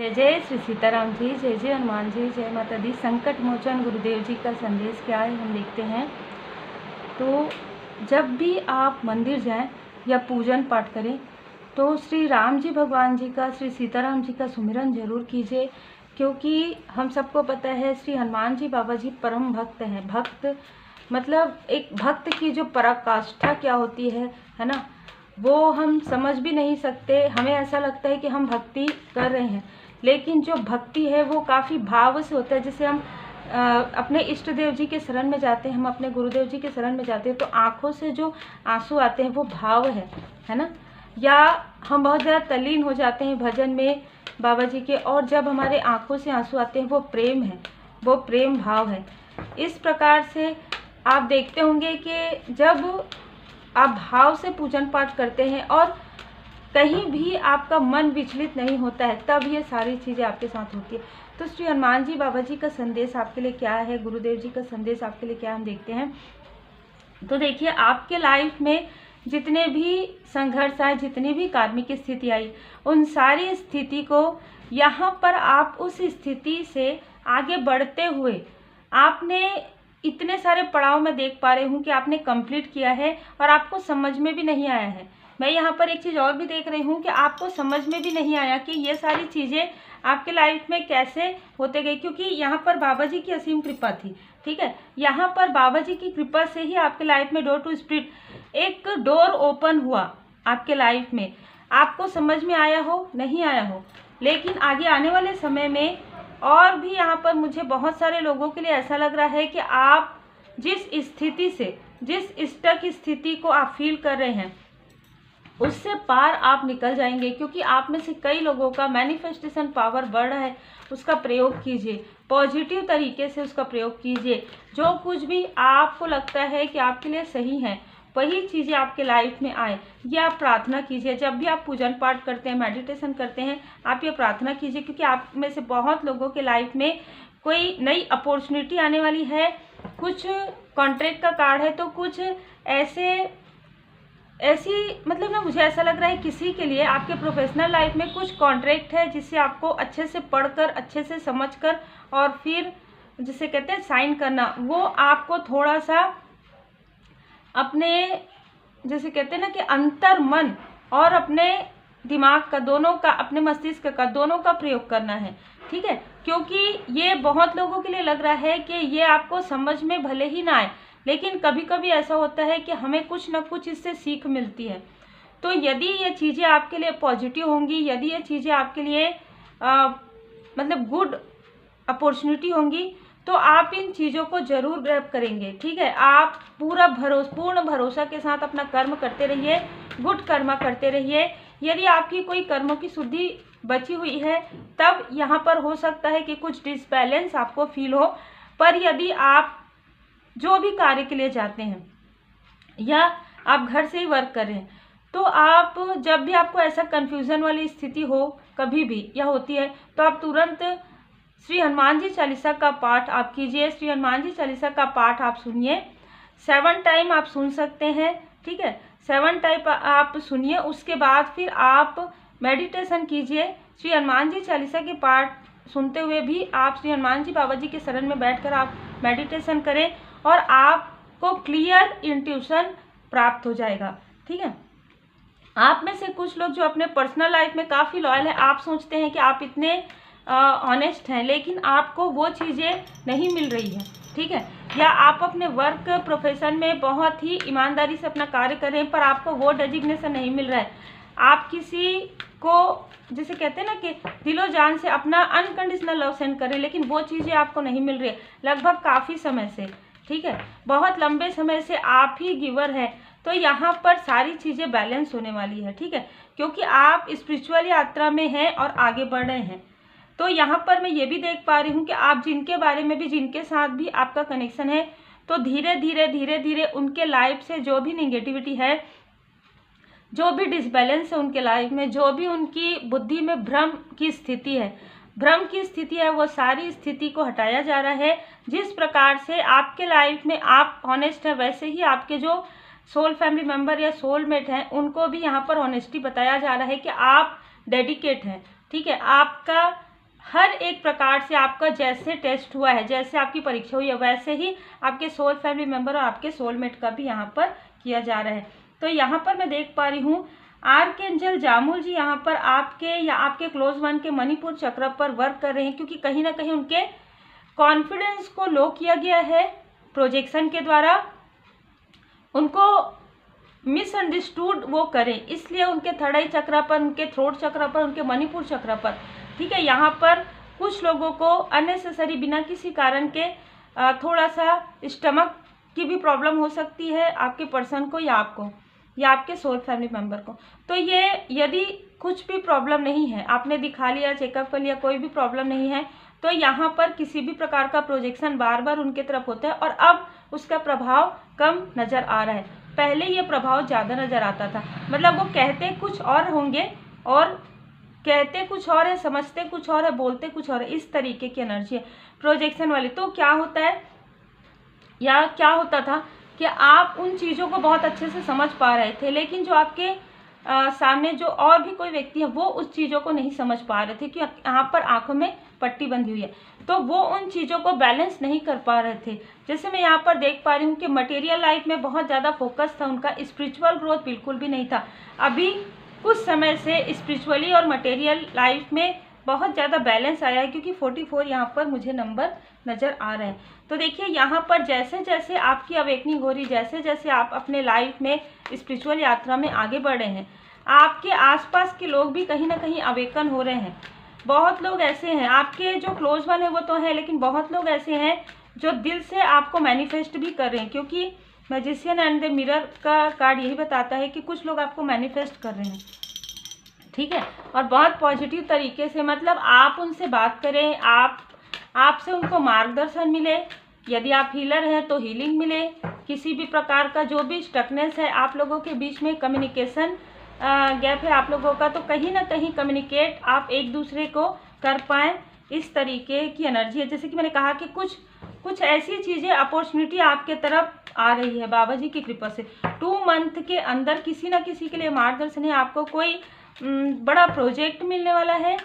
जय जय श्री सीताराम जी, जय जय हनुमान जी, जय माता दी। संकट मोचन गुरुदेव जी का संदेश क्या है हम देखते हैं। तो जब भी आप मंदिर जाएं या पूजन पाठ करें तो श्री राम जी भगवान जी का, श्री सीताराम जी का सुमिरन जरूर कीजिए, क्योंकि हम सबको पता है श्री हनुमान जी बाबा जी परम भक्त हैं। भक्त मतलब एक भक्त की जो पराकाष्ठा क्या होती है ना, वो हम समझ भी नहीं सकते। हमें ऐसा लगता है कि हम भक्ति कर रहे हैं, लेकिन जो भक्ति है वो काफ़ी भाव से होता है। जैसे हम अपने इष्ट देव जी के शरण में जाते हैं, हम अपने गुरुदेव जी के शरण में जाते हैं तो आँखों से जो आंसू आते हैं वो भाव है ना। या हम बहुत ज़्यादा तल्लीन हो जाते हैं भजन में बाबा जी के, और जब हमारे आँखों से आंसू आते हैं वो प्रेम है, वो प्रेम भाव है। इस प्रकार से आप देखते होंगे कि जब आप भाव से पूजन पाठ करते हैं और कहीं भी आपका मन विचलित नहीं होता है, तब ये सारी चीज़ें आपके साथ होती है। तो श्री हनुमान जी बाबा जी का संदेश आपके लिए क्या है, गुरुदेव जी का संदेश आपके लिए क्या, हम देखते हैं। तो देखिए, आपके लाइफ में जितने भी संघर्ष आए, जितनी भी कार्मिक स्थिति आई, उन सारी स्थिति को यहाँ पर आप उस स्थिति से आगे बढ़ते हुए आपने इतने सारे पड़ाव में देख पा रही हूँ कि आपने कंप्लीट किया है और आपको समझ में भी नहीं आया है। मैं यहाँ पर एक चीज़ और भी देख रही हूँ कि आपको समझ में भी नहीं आया कि ये सारी चीज़ें आपके लाइफ में कैसे होते गई, क्योंकि यहाँ पर बाबा जी की असीम कृपा थी। ठीक है, यहाँ पर बाबा जी की कृपा से ही आपके लाइफ में डोर टू स्पिरिट एक डोर ओपन हुआ आपके लाइफ में। आपको समझ में आया हो, नहीं आया हो, लेकिन आगे आने वाले समय में और भी यहाँ पर मुझे बहुत सारे लोगों के लिए ऐसा लग रहा है कि आप जिस स्थिति से, जिस स्टक स्थिति को आप फील कर रहे हैं, उससे पार आप निकल जाएंगे, क्योंकि आप में से कई लोगों का मैनिफेस्टेशन पावर बढ़ रहा है। उसका प्रयोग कीजिए, पॉजिटिव तरीके से उसका प्रयोग कीजिए। जो कुछ भी आपको लगता है कि आपके लिए सही है, वही चीज़ें आपके लाइफ में आए। ये आप प्रार्थना कीजिए। जब भी आप पूजन पाठ करते हैं, मेडिटेशन करते हैं, आप ये प्रार्थना कीजिए, क्योंकि आप में से बहुत लोगों के लाइफ में कोई नई अपॉर्चुनिटी आने वाली है। कुछ कॉन्ट्रैक्ट का कार्ड है, तो कुछ ऐसी मतलब ना, मुझे ऐसा लग रहा है किसी के लिए आपके प्रोफेशनल लाइफ में कुछ कॉन्ट्रैक्ट है जिससे आपको अच्छे से पढ़कर, अच्छे से समझकर और फिर जिसे कहते हैं साइन करना, वो आपको थोड़ा सा अपने, जैसे कहते हैं ना कि अंतर मन और अपने दिमाग का, दोनों का, अपने मस्तिष्क का, दोनों का प्रयोग करना है। ठीक है, क्योंकि ये बहुत लोगों के लिए लग रहा है कि ये आपको समझ में भले ही ना आए, लेकिन कभी कभी ऐसा होता है कि हमें कुछ ना कुछ इससे सीख मिलती है। तो यदि ये चीज़ें आपके लिए पॉजिटिव होंगी, यदि ये चीज़ें आपके लिए मतलब गुड अपॉर्चुनिटी होंगी, तो आप इन चीज़ों को जरूर ग्रैब करेंगे। ठीक है, आप पूर्ण भरोसा के साथ अपना कर्म करते रहिए, गुड कर्म करते रहिए। यदि आपकी कोई कर्मों की शुद्धि बची हुई है, तब यहाँ पर हो सकता है कि कुछ डिसबैलेंस आपको फील हो। पर यदि आप जो भी कार्य के लिए जाते हैं या आप घर से ही वर्क कर रहे हैं, तो आप जब भी आपको ऐसा कन्फ्यूज़न वाली स्थिति हो, कभी भी या होती है, तो आप तुरंत श्री हनुमान जी चालीसा का पाठ आप कीजिए। श्री हनुमान जी चालीसा का पाठ आप सुनिए, 7 टाइम आप सुन सकते हैं। ठीक है, 7 टाइम आप सुनिए, उसके बाद फिर आप मेडिटेशन कीजिए। श्री हनुमान जी चालीसा के पाठ सुनते हुए भी आप श्री हनुमान जी बाबा जी के शरण में बैठकर आप मेडिटेशन करें और आपको क्लियर इंट्यूशन प्राप्त हो जाएगा। ठीक है, आप में से कुछ लोग जो अपने पर्सनल लाइफ में काफ़ी लॉयल है, आप सोचते हैं कि आप इतने ऑनेस्ट हैं, लेकिन आपको वो चीज़ें नहीं मिल रही है। ठीक है, या आप अपने वर्क प्रोफेशन में बहुत ही ईमानदारी से अपना कार्य कर रहे हैं, पर आपको वो डेजिग्नेशन नहीं मिल रहा है। आप किसी को, जिसे कहते हैं ना कि दिलो जान से अपना अनकंडीशनल लव सेंड करें, लेकिन वो चीज़ें आपको नहीं मिल रही है लगभग काफ़ी समय से। ठीक है, बहुत लंबे समय से आप ही गिवर हैं। तो यहाँ पर सारी चीज़ें बैलेंस होने वाली है। ठीक है, क्योंकि आप स्पिरिचुअल यात्रा में हैं और आगे बढ़ रहे हैं। तो यहाँ पर मैं ये भी देख पा रही हूँ कि आप जिनके बारे में भी, जिनके साथ भी आपका कनेक्शन है, तो धीरे धीरे उनके लाइफ से जो भी निगेटिविटी है, जो भी डिसबैलेंस है उनके लाइफ में, जो भी उनकी बुद्धि में भ्रम की स्थिति है, वो सारी स्थिति को हटाया जा रहा है। जिस प्रकार से आपके लाइफ में आप ऑनेस्ट है, वैसे ही आपके जो सोल फैमिली मेम्बर या सोलमेट हैं, उनको भी यहाँ पर ऑनेस्टी बताया जा रहा है कि आप डेडिकेट हैं। ठीक है, आपका हर एक प्रकार से आपका जैसे टेस्ट हुआ है, जैसे आपकी परीक्षा हुई है, वैसे ही आपके सोल फैमिली मेंबर और आपके सोलमेट का भी यहाँ पर किया जा रहा है। तो यहाँ पर मैं देख पा रही हूँ आर्कएंजल जामुल जी यहाँ पर आपके या आपके क्लोज वन के मणिपुर चक्र पर वर्क कर रहे हैं, क्योंकि कहीं ना कहीं उनके कॉन्फिडेंस को लो किया गया है प्रोजेक्शन के द्वारा, उनको मिसअंडरस्टूड वो करें, इसलिए उनके थर्ड आई चक्र पर, उनके थ्रोट चक्र पर, उनके मणिपुर चक्र पर, ठीक है, यहाँ पर कुछ लोगों को अननेसेसरी बिना किसी कारण के थोड़ा सा स्टमक की भी प्रॉब्लम हो सकती है आपके पर्सन को या आपको या आपके सोल फैमिली मेंबर को। तो ये यदि कुछ भी प्रॉब्लम नहीं है, आपने दिखा लिया, चेकअप कर लिया, कोई भी प्रॉब्लम नहीं है, तो यहाँ पर किसी भी प्रकार का प्रोजेक्शन बार बार उनके तरफ होता है और अब उसका प्रभाव कम नज़र आ रहा है। पहले ये प्रभाव ज़्यादा नज़र आता था, मतलब वो कहते कुछ और होंगे और कहते कुछ और है, समझते कुछ और है, बोलते कुछ और है, इस तरीके की एनर्जी है प्रोजेक्शन वाली। तो क्या होता है या क्या होता था कि आप उन चीज़ों को बहुत अच्छे से समझ पा रहे थे, लेकिन जो आपके सामने जो और भी कोई व्यक्ति है वो उस चीज़ों को नहीं समझ पा रहे थे कि यहाँ पर आंखों में पट्टी बंधी हुई है, तो वो उन चीज़ों को बैलेंस नहीं कर पा रहे थे। जैसे मैं यहाँ पर देख पा रही हूँ कि मटेरियल लाइफ में बहुत ज़्यादा फोकस था उनका, स्पिरिचुअल ग्रोथ बिल्कुल भी नहीं था। अभी कुछ समय से स्पिरिचुअली और मटेरियल लाइफ में बहुत ज़्यादा बैलेंस आया है, क्योंकि 44 यहाँ पर मुझे नंबर नज़र आ रहे हैं। तो देखिए यहाँ पर जैसे जैसे आपकी अवेकनिंग हो रही, जैसे जैसे आप अपने लाइफ में स्पिरिचुअल यात्रा में आगे बढ़ रहे हैं, आपके आसपास के लोग भी कहीं ना कहीं अवेकन हो रहे हैं। बहुत लोग ऐसे हैं, आपके जो क्लोज वन है वो तो है, लेकिन बहुत लोग ऐसे हैं जो दिल से आपको मैनिफेस्ट भी कर रहे हैं, क्योंकि मैजिशियन एंड द मिरर का कार्ड यही बताता है कि कुछ लोग आपको मैनिफेस्ट कर रहे हैं, ठीक है, और बहुत पॉजिटिव तरीके से, मतलब आप उनसे बात करें, आपसे उनको मार्गदर्शन मिले, यदि आप हीलर हैं तो हीलिंग मिले, किसी भी प्रकार का जो भी स्टकनेस है आप लोगों के बीच में, कम्युनिकेशन गैप है आप लोगों का, तो कहीं ना कहीं कम्युनिकेट आप एक दूसरे को कर पाएँ, इस तरीके की एनर्जी है। जैसे कि मैंने कहा कि कुछ ऐसी चीज़ें, अपॉर्चुनिटी आपके तरफ आ रही है बाबा जी की कृपा से। 2 मंथ के अंदर किसी ना किसी के लिए मार्गदर्शन है, आपको कोई बड़ा प्रोजेक्ट मिलने वाला है।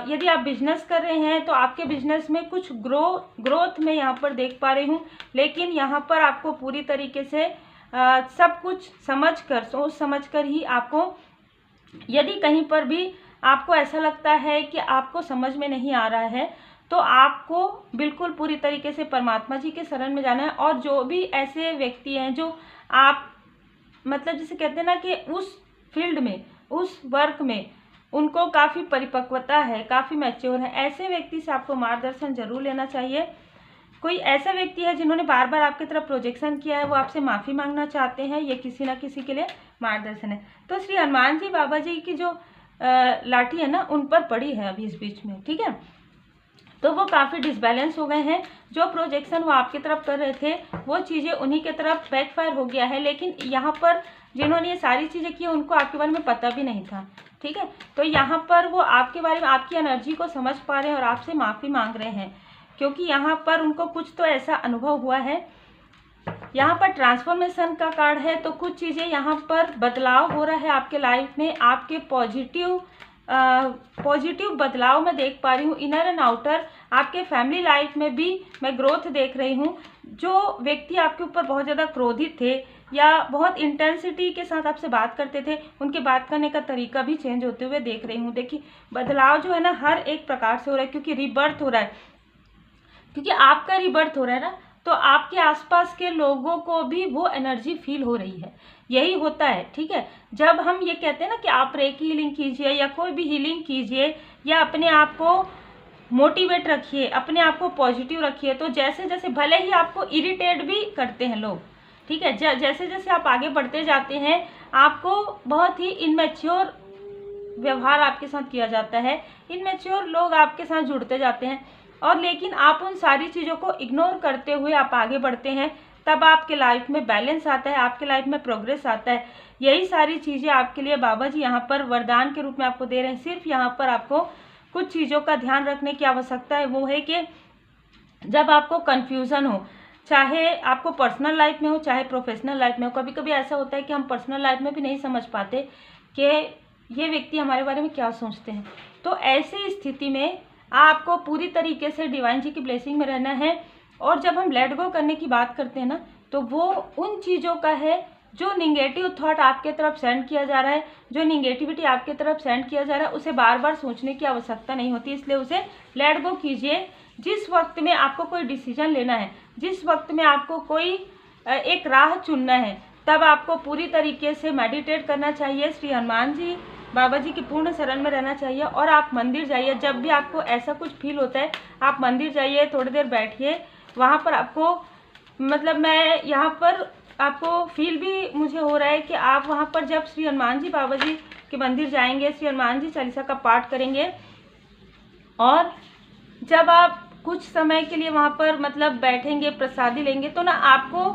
यदि आप बिजनेस कर रहे हैं तो आपके बिजनेस में कुछ ग्रोथ में यहाँ पर देख पा रही हूँ, लेकिन यहाँ पर आपको पूरी तरीके से सब कुछ सोच समझ कर ही आपको, यदि कहीं पर भी आपको ऐसा लगता है कि आपको समझ में नहीं आ रहा है, तो आपको बिल्कुल पूरी तरीके से परमात्मा जी के शरण में जाना है। और जो भी ऐसे व्यक्ति हैं जो आप, मतलब जिसे कहते हैं ना कि उस फील्ड में, उस वर्क में उनको काफ़ी परिपक्वता है, काफ़ी मैच्योर है, ऐसे व्यक्ति से आपको मार्गदर्शन जरूर लेना चाहिए। कोई ऐसा व्यक्ति है जिन्होंने बार बार आपकी तरफ प्रोजेक्शन किया है, वो आपसे माफ़ी मांगना चाहते हैं, ये किसी ना किसी के लिए मार्गदर्शन है। तो श्री हनुमान जी बाबा जी की जो लाठी है ना, उन पर पड़ी है अभी इस बीच में, ठीक है, तो वो काफ़ी डिसबैलेंस हो गए हैं। जो प्रोजेक्शन वो आपकी तरफ कर रहे थे वो चीज़ें उन्हीं के तरफ बैकफायर हो गया है, लेकिन यहाँ पर जिन्होंने ये सारी चीज़ें की उनको आपके बारे में पता भी नहीं था, ठीक है, तो यहाँ पर वो आपके बारे में, आपकी एनर्जी को समझ पा रहे हैं और आपसे माफ़ी मांग रहे हैं, क्योंकि यहाँ पर उनको कुछ तो ऐसा अनुभव हुआ है। यहाँ पर ट्रांसफॉर्मेशन का कार्ड है, तो कुछ चीज़ें यहाँ पर बदलाव हो रहा है आपके लाइफ में, आपके पॉजिटिव बदलाव मैं देख पा रही हूँ। इनर एंड आउटर, आपके फैमिली लाइफ में भी मैं ग्रोथ देख रही हूँ। जो व्यक्ति आपके ऊपर बहुत ज़्यादा क्रोधित थे या बहुत इंटेंसिटी के साथ आपसे बात करते थे, उनके बात करने का तरीका भी चेंज होते हुए देख रही हूँ। देखिए बदलाव जो है ना हर एक प्रकार से हो रहा है, क्योंकि रीबर्थ हो रहा है, क्योंकि आपका रीबर्थ हो रहा है ना, तो आपके आसपास के लोगों को भी वो एनर्जी फील हो रही है। यही होता है, ठीक है, जब हम ये कहते हैं ना कि आप रेकी हीलिंग कीजिए या कोई भी हीलिंग कीजिए या अपने आप को मोटिवेट रखिए, अपने आप को पॉजिटिव रखिए, तो जैसे जैसे भले ही आपको इरिटेट भी करते हैं लोग, ठीक है, जैसे जैसे आप आगे बढ़ते जाते हैं आपको बहुत ही इनमेच्योर व्यवहार आपके साथ किया जाता है, इनमेच्योर लोग आपके साथ जुड़ते जाते हैं, और लेकिन आप उन सारी चीज़ों को इग्नोर करते हुए आप आगे बढ़ते हैं, तब आपके लाइफ में बैलेंस आता है, आपके लाइफ में प्रोग्रेस आता है। यही सारी चीज़ें आपके लिए बाबा जी यहाँ पर वरदान के रूप में आपको दे रहे हैं। सिर्फ यहाँ पर आपको कुछ चीज़ों का ध्यान रखने की आवश्यकता है, वो है कि जब आपको कन्फ्यूज़न हो, चाहे आपको पर्सनल लाइफ में हो चाहे प्रोफेशनल लाइफ में हो, कभी कभी ऐसा होता है कि हम पर्सनल लाइफ में भी नहीं समझ पाते कि ये व्यक्ति हमारे बारे में क्या सोचते हैं, तो ऐसी स्थिति में आपको पूरी तरीके से डिवाइन जी की ब्लेसिंग में रहना है। और जब हम लेट गो करने की बात करते हैं ना, तो वो उन चीज़ों का है जो निगेटिव थॉट आपके तरफ सेंड किया जा रहा है, जो निगेटिविटी आपके तरफ सेंड किया जा रहा है, उसे बार बार सोचने की आवश्यकता नहीं होती, इसलिए उसे लेट गो कीजिए। जिस वक्त में आपको कोई डिसीजन लेना है, जिस वक्त में आपको कोई एक राह चुनना है, तब आपको पूरी तरीके से मेडिटेट करना चाहिए, श्री हनुमान जी बाबा जी की पूर्ण शरण में रहना चाहिए। और आप मंदिर जाइए, जब भी आपको ऐसा कुछ फील होता है आप मंदिर जाइए, थोड़ी देर बैठिए, वहाँ पर आपको मतलब मैं यहाँ पर आपको फील भी मुझे हो रहा है कि आप वहाँ पर जब श्री हनुमान जी बाबा जी के मंदिर जाएंगे, श्री हनुमान जी चालीसा का पाठ करेंगे, और जब आप कुछ समय के लिए वहाँ पर मतलब बैठेंगे, प्रसादी लेंगे, तो ना आपको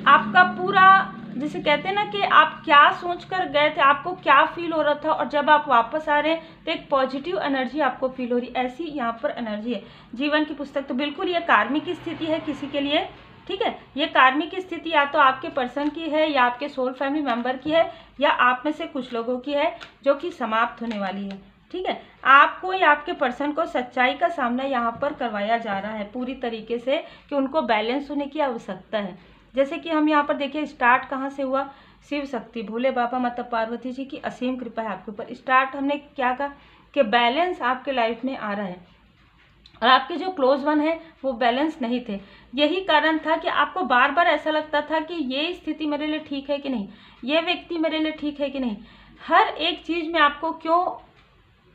आपका पूरा, जिसे कहते हैं ना कि आप क्या सोच कर गए थे, आपको क्या फील हो रहा था, और जब आप वापस आ रहे हैं तो एक पॉजिटिव एनर्जी आपको फील हो रही, ऐसी यहाँ पर एनर्जी है। जीवन की पुस्तक तो बिल्कुल ये कार्मिक स्थिति है किसी के लिए, ठीक है। ये कार्मिक स्थिति या तो आपके पर्सन की है, या आपके सोल फैमिली मेंबर की है, या आप में से कुछ लोगों की है, जो कि समाप्त होने वाली है, ठीक है। आपको या आपके पर्सन को सच्चाई का सामना यहाँ पर करवाया जा रहा है पूरी तरीके से, कि उनको बैलेंस होने की आवश्यकता है। जैसे कि हम यहाँ पर देखिए, स्टार्ट कहाँ से हुआ, शिव शक्ति भोले बाबा माता पार्वती जी की असीम कृपा है आपके ऊपर। स्टार्ट हमने क्या कहा कि बैलेंस आपके लाइफ में आ रहा है, और आपके जो क्लोज वन है वो बैलेंस नहीं थे। यही कारण था कि आपको बार बार ऐसा लगता था कि ये स्थिति मेरे लिए ठीक है कि नहीं, ये व्यक्ति मेरे लिए ठीक है कि नहीं। हर एक चीज़ में आपको क्यों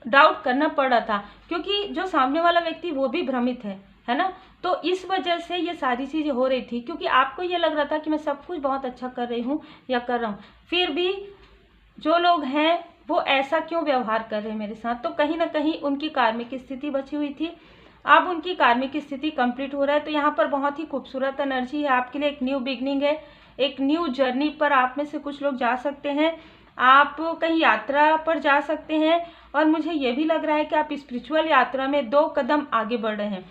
डाउट करना पड़ रहा था, क्योंकि जो सामने वाला व्यक्ति वो भी भ्रमित है ना। तो इस वजह से ये सारी चीज़ें हो रही थी, क्योंकि आपको ये लग रहा था कि मैं सब कुछ बहुत अच्छा कर रही हूँ या कर रहा हूँ, फिर भी जो लोग हैं वो ऐसा क्यों व्यवहार कर रहे हैं मेरे साथ। तो कहीं ना कहीं उनकी कार्मिक स्थिति बची हुई थी, अब उनकी कार्मिक स्थिति कंप्लीट हो रहा है। तो यहाँ पर बहुत ही खूबसूरत एनर्जी है आपके लिए, एक न्यू बिगनिंग है, एक न्यू जर्नी पर आप में से कुछ लोग जा सकते हैं, आप कहीं यात्रा पर जा सकते हैं। और मुझे ये भी लग रहा है कि आप स्पिरिचुअल यात्रा में 2 कदम आगे बढ़ रहे हैं,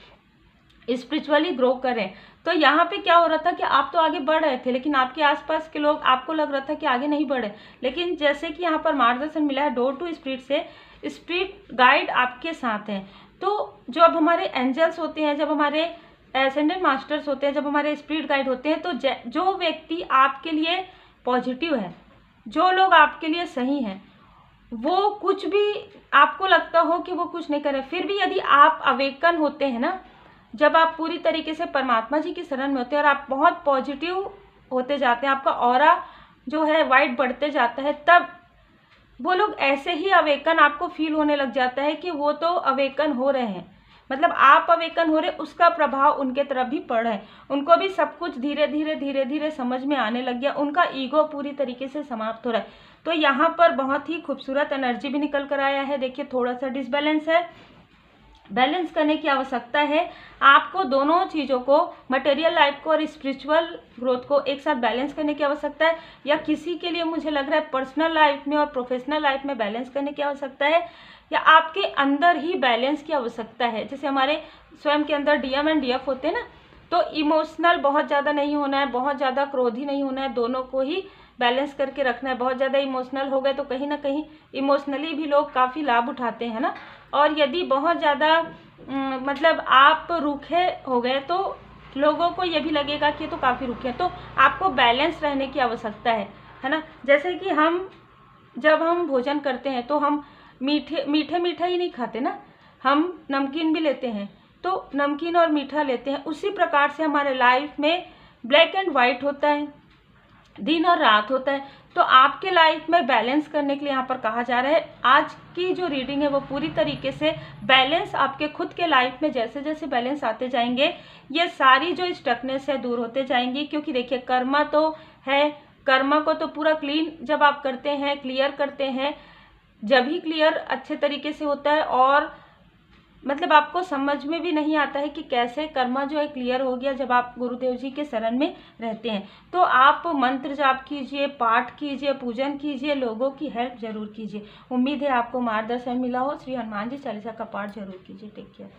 स्पिरिचुअली ग्रो करें। तो यहाँ पे क्या हो रहा था कि आप तो आगे बढ़ रहे थे, लेकिन आपके आसपास के लोग, आपको लग रहा था कि आगे नहीं बढ़े, लेकिन जैसे कि यहाँ पर मार्गदर्शन मिला है डोर टू स्पिरिट से, स्पिरिट गाइड आपके साथ हैं। तो जब हमारे एंजल्स होते हैं, जब हमारे एसेंडेंट मास्टर्स होते हैं, जब हमारे स्पिरिट गाइड होते हैं, तो जो व्यक्ति आपके लिए पॉजिटिव है, जो लोग आपके लिए सही हैं, वो कुछ भी आपको लगता हो कि वो कुछ नहीं करे, फिर भी यदि आप अवेकन होते हैं ना, जब आप पूरी तरीके से परमात्मा जी की शरण में होते हैं और आप बहुत पॉजिटिव होते जाते हैं, आपका ऑरा जो है वाइट बढ़ते जाता है, तब वो लोग ऐसे ही अवेकन आपको फील होने लग जाता है कि वो तो अवेकन हो रहे हैं, मतलब आप अवेकन हो रहे, उसका प्रभाव उनके तरफ भी पड़ रहा है, उनको भी सब कुछ धीरे धीरे समझ में आने लग गया, उनका ईगो पूरी तरीके से समाप्त हो रहा है। तो यहाँ पर बहुत ही खूबसूरत एनर्जी भी निकल कर आया है। देखिए थोड़ा सा डिसबैलेंस है, बैलेंस करने की आवश्यकता है आपको, दोनों चीज़ों को, मटेरियल लाइफ को और स्पिरिचुअल ग्रोथ को एक साथ बैलेंस करने की आवश्यकता है। या किसी के लिए मुझे लग रहा है पर्सनल लाइफ में और प्रोफेशनल लाइफ में बैलेंस करने की आवश्यकता है, या आपके अंदर ही बैलेंस की आवश्यकता है। जैसे हमारे स्वयं के अंदर डीएम एंड डीएफ होते हैं ना, तो इमोशनल बहुत ज़्यादा नहीं होना है, बहुत ज़्यादा क्रोधी नहीं होना है, दोनों को ही बैलेंस करके रखना है। बहुत ज़्यादा इमोशनल हो गए तो कहीं ना कहीं इमोशनली भी लोग काफ़ी लाभ उठाते हैं ना, और यदि बहुत ज़्यादा मतलब आप रूखे हो गए तो लोगों को ये भी लगेगा कि तो काफ़ी रूखे हैं। तो आपको बैलेंस रहने की आवश्यकता है ना। जैसे कि जब हम भोजन करते हैं तो हम मीठा ही नहीं खाते ना, हम नमकीन भी लेते हैं, तो नमकीन और मीठा लेते हैं। उसी प्रकार से हमारे लाइफ में ब्लैक एंड वाइट होता है, दिन और रात होता है। तो आपके लाइफ में बैलेंस करने के लिए यहाँ पर कहा जा रहा है, आज की जो रीडिंग है वो पूरी तरीके से बैलेंस आपके खुद के लाइफ में, जैसे जैसे बैलेंस आते जाएंगे ये सारी जो स्टकनेस है दूर होते जाएंगी। क्योंकि देखिए कर्मा तो है, कर्मा को तो पूरा क्लीन जब आप करते हैं, क्लियर करते हैं, जब ही क्लियर अच्छे तरीके से होता है। और मतलब आपको समझ में भी नहीं आता है कि कैसे कर्मा जो है क्लियर हो गया जब आप गुरुदेव जी के शरण में रहते हैं। तो आप मंत्र जाप कीजिए, पाठ कीजिए, पूजन कीजिए, लोगों की हेल्प जरूर कीजिए। उम्मीद है आपको मार्गदर्शन मिला हो। श्री हनुमान जी चालीसा का पाठ जरूर कीजिए। Take care.